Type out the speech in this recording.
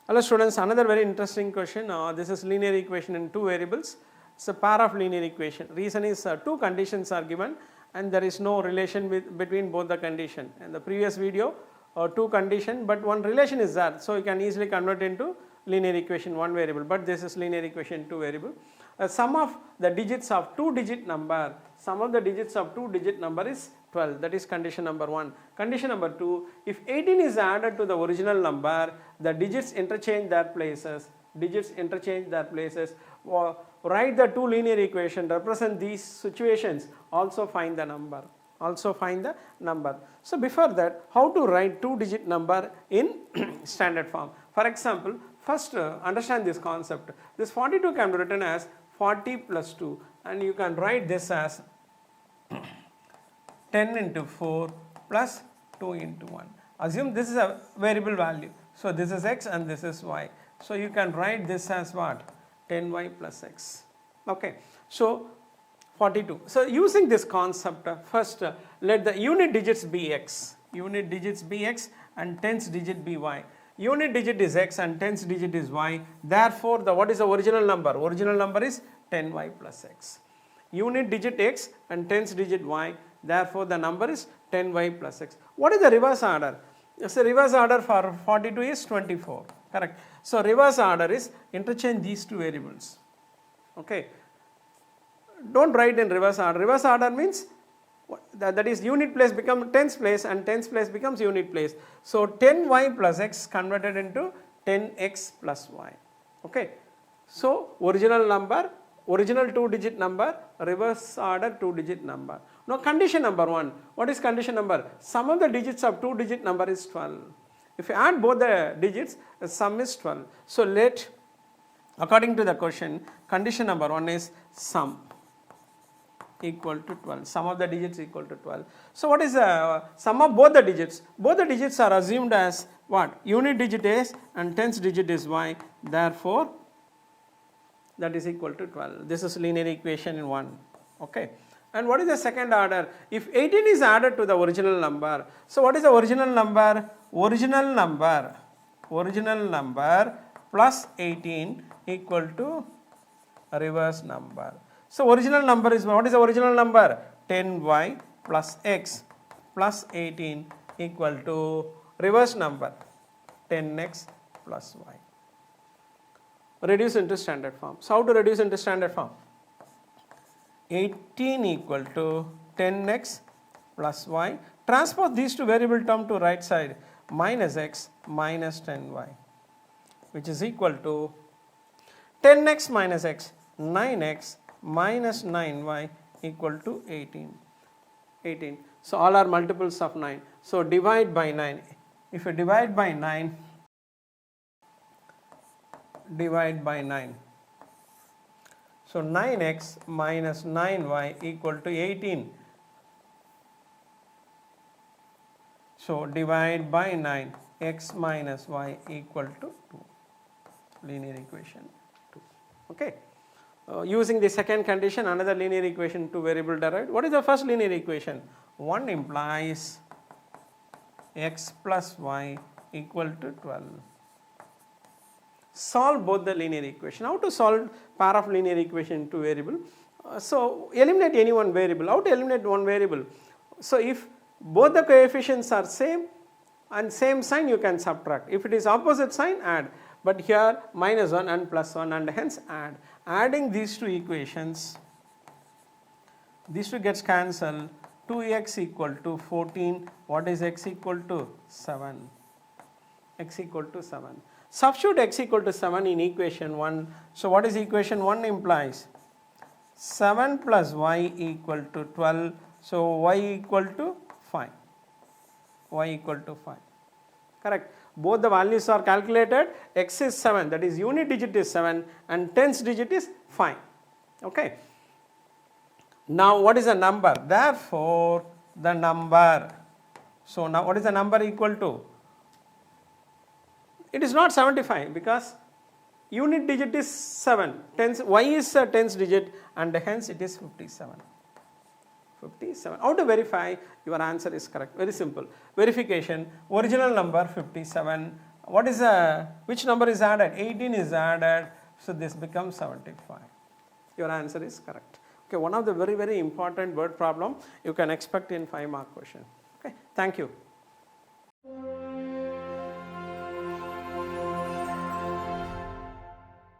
Hello students, another very interesting question. This is linear equation in two variables. It's a pair of linear equation. Reason is two conditions are given and there is no relation between both the condition. In the previous video, two condition but one relation is there. So you can easily convert into linear equation one variable, but this is linear equation two variable. Sum of the digits of two digit number, sum of the digits of two digit number is 12, that is condition number 1. Condition number 2, if 18 is added to the original number, the digits interchange their places, write the two linear equation, represent these situations, also find the number. So before that, how to write two digit number in standard form? For example, first understand this concept. This 42 can be written as 40 plus 2 and you can write this as 10 into 4 plus 2 into 1. Assume this is a variable value. So this is x and this is y. So you can write this as what? 10y plus x. Okay. So 42. So using this concept, first let the unit digits be x. And tens digit be y. Unit digit is x and tens digit is y. Therefore, what is the original number? Original number is 10y plus x. Unit digit x and tens digit y. Therefore, the number is 10y plus x. What is the reverse order? So, reverse order for 42 is 24. Correct. So, reverse order is interchange these two variables. Okay. Don't write in reverse order. Reverse order means that is unit place becomes tens place and tens place becomes unit place. So 10y plus x converted into 10x plus y. Okay. So original number, original two digit number, reverse order two digit number. Now condition number 1. What is condition number? Sum of the digits of two digit number is 12. If you add both the digits, the sum is 12. So let, according to the question, condition number 1 is sum equal to 12. Sum of the digits equal to 12. So what is the sum of both the digits? Both the digits are assumed as what? Unit digit is and tens digit is y. Therefore, that is equal to 12. This is linear equation in 1. Okay. And what is the second order? If 18 is added to the original number. So what is the original number? Original number plus 18 equal to reverse number. So original number is, what is the original number? 10y plus x plus 18 equal to reverse number 10x plus y. Reduce into standard form. So how to reduce into standard form? 18 equal to 10x plus y. Transpose these two variable term to right side, minus x minus 10y, which is equal to 10x minus x, 9x minus 9y equal to 18. So all are multiples of 9. So divide by 9. If you divide by 9, so 9x minus 9y equal to 18. So divide by 9, x minus y equal to 2. Linear equation 2. Okay. Using the second condition, another linear equation 2 variable derived. What is the first linear equation? 1 implies x plus y equal to 12. Solve both the linear equation. How to solve pair of linear equation 2 variable? So eliminate any one variable. How to eliminate one variable? So if both the coefficients are same and same sign, you can subtract. If it is opposite sign, add. But here minus 1 and plus 1 and hence add. Adding these two equations, these two gets cancelled. 2x equal to 14. What is x equal to? 7. X equal to 7. Substitute x equal to 7 in equation 1. So what is equation 1 implies? 7 plus y equal to 12. So y equal to 5. Correct. Both the values are calculated. X is 7, that is unit digit is 7 and tens digit is 5. Okay. Now what is the number? Therefore the number. So now what is the number equal to? It is not 75 because unit digit is 7. Y is a tens digit and hence it is 57. How to verify your answer is correct? Very simple. Verification, original number 57, what is which number is added? 18 is added, so this becomes 75. Your answer is correct. Okay, one of the very important word problem you can expect in 5-mark question. Okay, thank you.